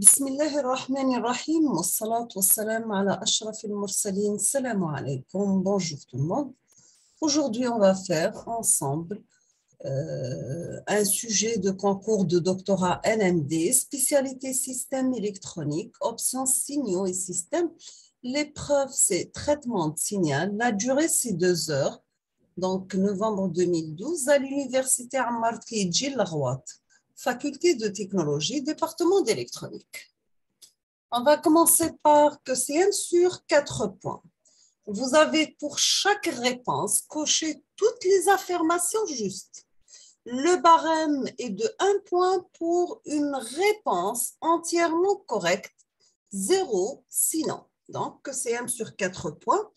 بسم الله الرحمن الرحيم والصلاة والسلام على أشرف المرسلين. Salam alaikum, bonjour tout le monde. Aujourd'hui, on va faire ensemble un sujet de concours de doctorat NMD, spécialité système électronique, option signaux et système. L'épreuve, c'est traitement de signal. La durée, c'est 2 heures. Donc, novembre 2012, à l'université Ammar Kidji Laghouat, faculté de technologie, département d'électronique. On va commencer par QCM sur 4 points. Vous avez pour chaque réponse coché toutes les affirmations justes. Le barème est de 1 point pour une réponse entièrement correcte, 0 sinon. Donc, QCM sur 4 points.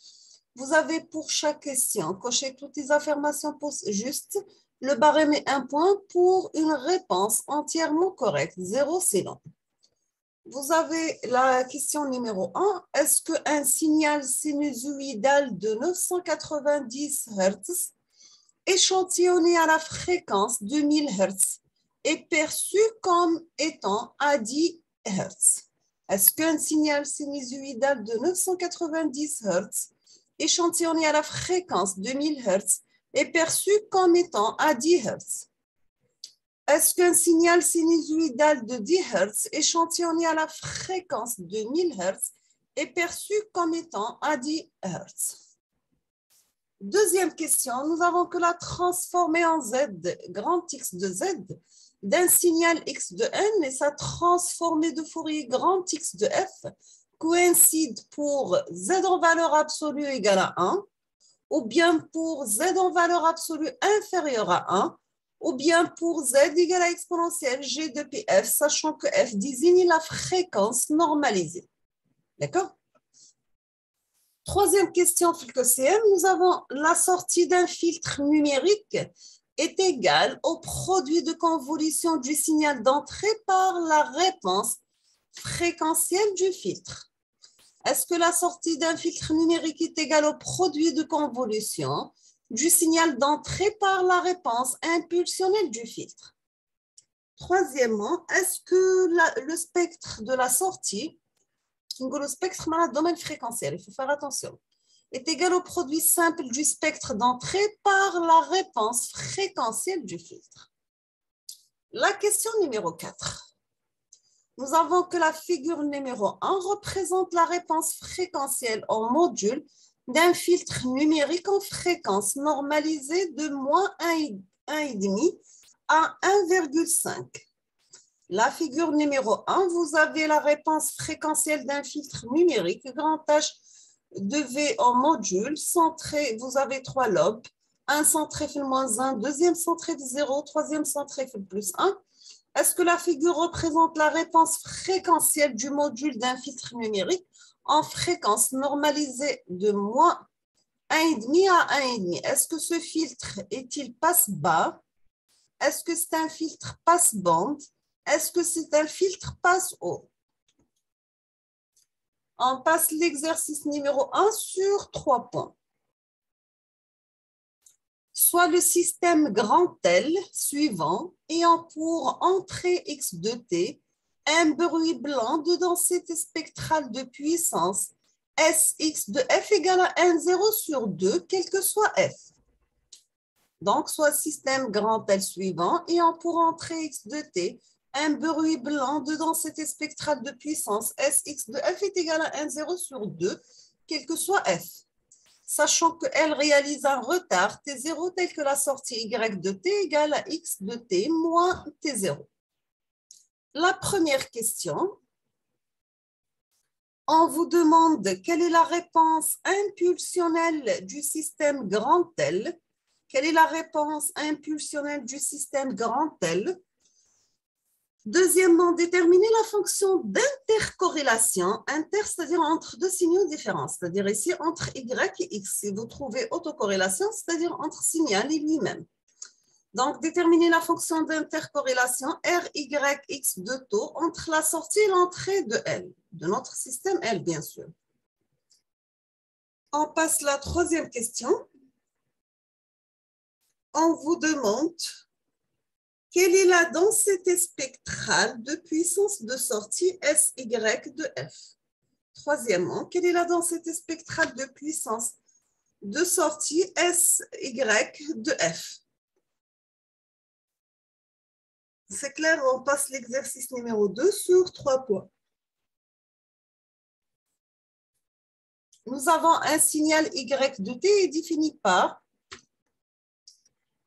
Vous avez pour chaque question coché toutes les affirmations justes. Le barème est 1 point pour une réponse entièrement correcte, 0 sinon. Vous avez la question numéro 1. Est-ce qu'un signal sinusoïdal de 990 Hz échantillonné à la fréquence 2000 Hz est perçu comme étant à 10 Hz? Est-ce qu'un signal sinusoïdal de 990 Hz échantillonné à la fréquence 2000 Hz est perçu comme étant à 10 Hz? Est-ce qu'un signal sinusoïdal de 10 Hz échantillonné à la fréquence de 1000 Hz est perçu comme étant à 10 Hz? Deuxième question, nous avons que la transformée en Z, grand X de Z, d'un signal X de N et sa transformée de Fourier grand X de F coïncide pour Z en valeur absolue égale à 1, ou bien pour Z en valeur absolue inférieure à 1, ou bien pour Z égale à exponentielle G de PF, sachant que F désigne la fréquence normalisée. D'accord? Troisième question, FILCOCM, nous avons la sortie d'un filtre numérique est égale au produit de convolution du signal d'entrée par la réponse fréquentielle du filtre. Est-ce que la sortie d'un filtre numérique est égale au produit de convolution du signal d'entrée par la réponse impulsionnelle du filtre? Troisièmement, est-ce que le spectre de la sortie, le spectre dans le domaine fréquentiel, il faut faire attention, est égal au produit simple du spectre d'entrée par la réponse fréquentielle du filtre? La question numéro 4. Nous avons que la figure numéro 1 représente la réponse fréquentielle en module d'un filtre numérique en fréquence normalisée de moins 1,5 à 1,5. La figure numéro 1, vous avez la réponse fréquentielle d'un filtre numérique, grand H de V en module, centré, vous avez 3 lobes, un centré fait moins 1, deuxième centré de 0, troisième centré fait plus 1. Est-ce que la figure représente la réponse fréquentielle du module d'un filtre numérique en fréquence normalisée de moins 1,5 à 1,5? Est-ce que ce filtre est-il passe-bas? Est-ce que c'est un filtre passe-bande? Est-ce que c'est un filtre passe-haut? On passe l'exercice numéro 1 sur 3 points. Soit le système grand L suivant ayant pour entrée X de T un bruit blanc de densité spectrale de puissance Sx de F égale à 1,0 sur 2, quel que soit F. Donc, soit système grand L suivant ayant pour entrée X de T un bruit blanc de densité spectrale de puissance Sx de F est égal à 1,0 sur 2, quel que soit F. Sachant qu'elle réalise un retard T0 tel que la sortie Y de T égale à X de T moins T0. La première question, on vous demande quelle est la réponse impulsionnelle du système grand L. Quelle est la réponse impulsionnelle du système grand L? Deuxièmement, déterminer la fonction d'intercorrélation, c'est-à-dire entre deux signaux différents, c'est-à-dire ici entre Y et X. Si vous trouvez autocorrélation, c'est-à-dire entre signal et lui-même. Donc, déterminer la fonction d'intercorrélation RYX de taux entre la sortie et l'entrée de L, de notre système L, bien sûr. On passe à la troisième question. On vous demande Quelle est la densité spectrale de puissance de sortie SY de F? Troisièmement, quelle est la densité spectrale de puissance de sortie SY de F? C'est clair, on passe l'exercice numéro 2 sur 3 points. Nous avons un signal Y de t défini par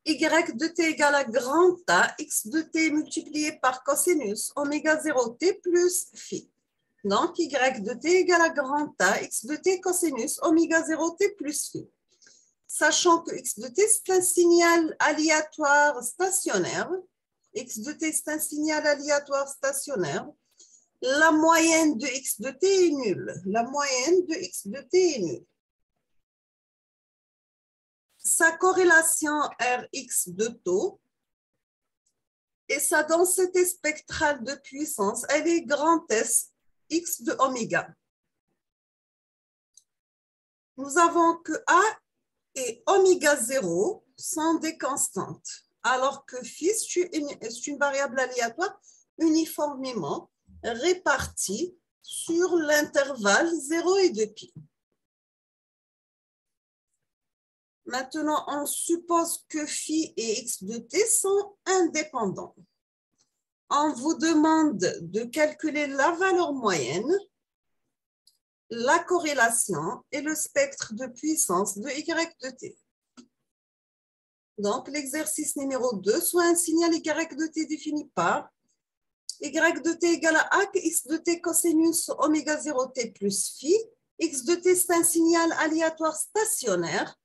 Y de t égale à grand A, X de t multiplié par cosinus oméga 0 t plus phi. Donc, Y de t égale à grand A, X de t cosinus oméga 0 t plus phi. Sachant que X de t, c'est un signal aléatoire stationnaire. X de t, c'est un signal aléatoire stationnaire. La moyenne de X de t est nulle. La moyenne de X de t est nulle. Sa corrélation Rx de taux et sa densité spectrale de puissance, elle est grand S, X de oméga. Nous avons que A et oméga 0 sont des constantes, alors que phi, c'est une variable aléatoire uniformément répartie sur l'intervalle 0 et 2π. Maintenant, on suppose que phi et x de t sont indépendants. On vous demande de calculer la valeur moyenne, la corrélation et le spectre de puissance de y de t. Donc, l'exercice numéro 2, soit un signal y de t défini par y de t égale à x de t cosinus oméga 0 t plus phi. X de t, c'est un signal aléatoire stationnaire.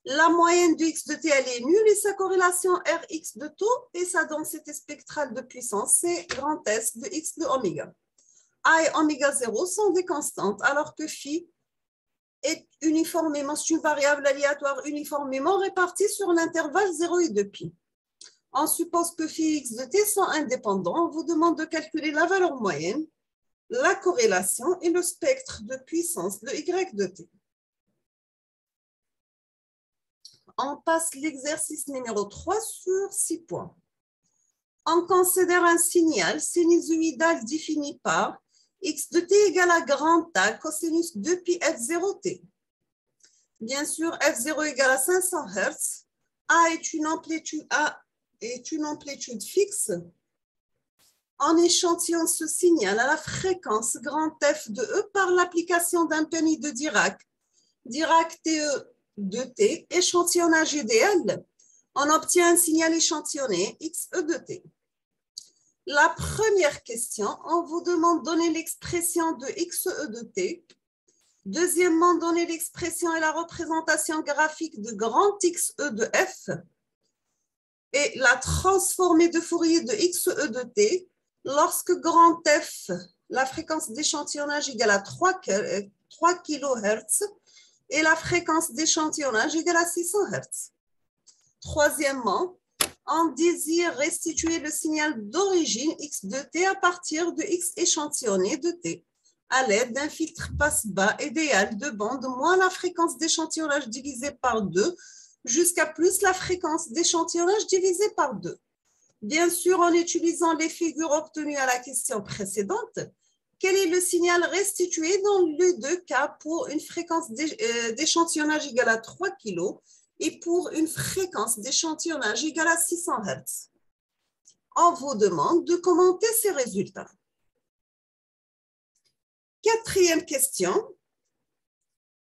La moyenne de x de t, elle est nulle et sa corrélation Rx de taux et sa densité spectrale de puissance, c'est grand S de x de oméga. A et oméga 0 sont des constantes, alors que phi est uniformément, c'est une variable aléatoire uniformément répartie sur l'intervalle 0 et 2π. On suppose que phi et x de t sont indépendants. On vous demande de calculer la valeur moyenne, la corrélation et le spectre de puissance de y de t. On passe l'exercice numéro 3 sur 6 points. On considère un signal sinusoïdal défini par x de t égale à grand A cosinus 2π f0t. Bien sûr, f0 égale à 500 Hz. A est une amplitude fixe. On échantillonne ce signal à la fréquence grand F de E par l'application d'un penny de Dirac. Dirac TE de t, échantillonnage idéal, on obtient un signal échantillonné xe de t. La première question, on vous demande de donner l'expression de xe de t. Deuxièmement, donner l'expression et la représentation graphique de grand xe de f et la transformée de Fourier de xe de t lorsque grand f, la fréquence d'échantillonnage égale à 3 kHz et la fréquence d'échantillonnage égale à 600 Hz. Troisièmement, on désire restituer le signal d'origine x de t à partir de x échantillonné de t à l'aide d'un filtre passe-bas idéal de bande moins la fréquence d'échantillonnage divisée par 2 jusqu'à plus la fréquence d'échantillonnage divisée par 2. Bien sûr, en utilisant les figures obtenues à la question précédente, quel est le signal restitué dans les deux cas pour une fréquence d'échantillonnage égale à 3 kg et pour une fréquence d'échantillonnage égale à 600 Hz? On vous demande de commenter ces résultats. Quatrième question.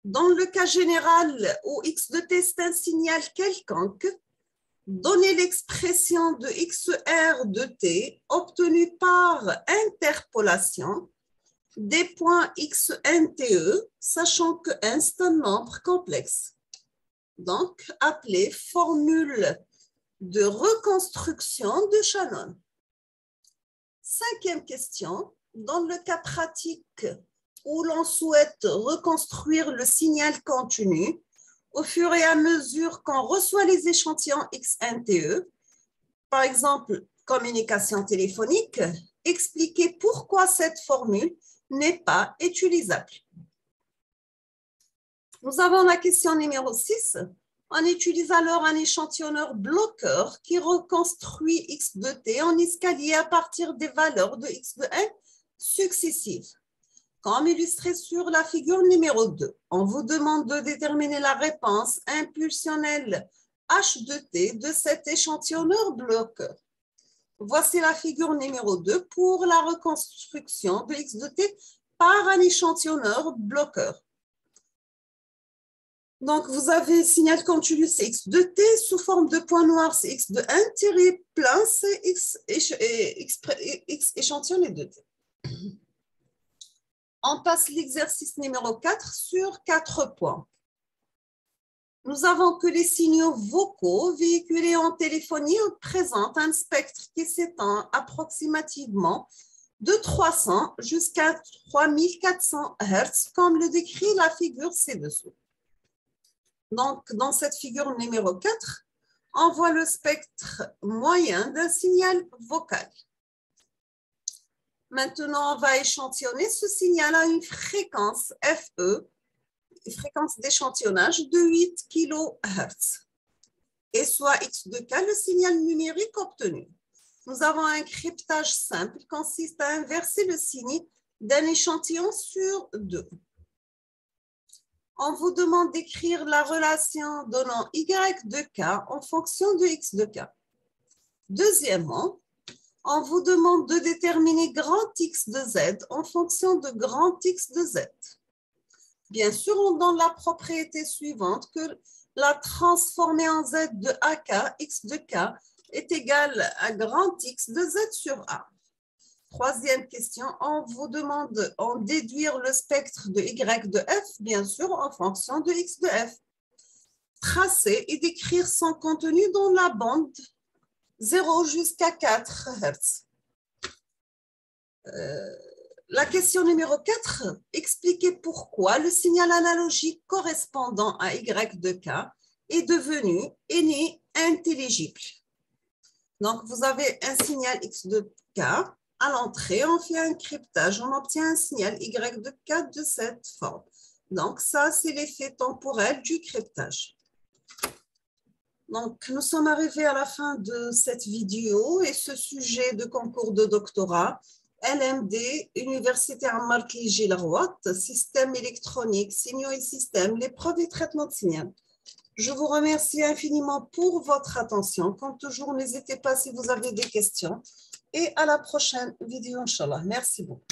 Dans le cas général où x de t est un signal quelconque, donnez l'expression de xr de t obtenue par interpolation des points xnte, sachant que n c'est un nombre complexe. Donc, appelée formule de reconstruction de Shannon. Cinquième question. Dans le cas pratique où l'on souhaite reconstruire le signal continu, au fur et à mesure qu'on reçoit les échantillons XNTE, par exemple, communication téléphonique, expliquez pourquoi cette formule n'est pas utilisable. Nous avons la question numéro 6. On utilise alors un échantillonneur bloqueur qui reconstruit x de t en escalier à partir des valeurs de x de n successives. Comme illustré sur la figure numéro 2, on vous demande de déterminer la réponse impulsionnelle h de t de cet échantillonneur bloqueur. Voici la figure numéro 2 pour la reconstruction de x de t par un échantillonneur bloqueur. Donc, vous avez signal continu, c'est x de t, sous forme de point noir, c'est x de 1, tiré plein, c'est x échantillonné de t. On passe l'exercice numéro 4 sur 4 points. Nous avons que les signaux vocaux véhiculés en téléphonie présentent un spectre qui s'étend approximativement de 300 jusqu'à 3400 Hz, comme le décrit la figure ci-dessous. Donc, dans cette figure numéro 4, on voit le spectre moyen d'un signal vocal. Maintenant, on va échantillonner ce signal à une fréquence FE, fréquence d'échantillonnage de 8 kHz, et soit x de k, le signal numérique obtenu. Nous avons un cryptage simple qui consiste à inverser le signe d'un échantillon sur 2. On vous demande d'écrire la relation donnant y de k en fonction de x de k. Deuxièmement, on vous demande de déterminer grand X de Z en fonction de grand X de Z. Bien sûr, on donne la propriété suivante que la transformée en Z de AK, X de K, est égale à grand X de Z sur A. Troisième question, on vous demande de déduire le spectre de Y de F, bien sûr, en fonction de X de F. Tracer et décrire son contenu dans la bande 0 jusqu'à 4 Hz. La question numéro 4, expliquez pourquoi le signal analogique correspondant à Y de K est né intelligible. Donc, vous avez un signal X de K. À l'entrée, on fait un cryptage. On obtient un signal Y de K de cette forme. Donc, ça, c'est l'effet temporel du cryptage. Donc, nous sommes arrivés à la fin de cette vidéo et ce sujet de concours de doctorat, LMD, Université Ammar Khalil Rouat, système électronique, signaux et systèmes, l'épreuve et traitement de signal. Je vous remercie infiniment pour votre attention. Comme toujours, n'hésitez pas si vous avez des questions. Et à la prochaine vidéo, Inch'Allah. Merci beaucoup.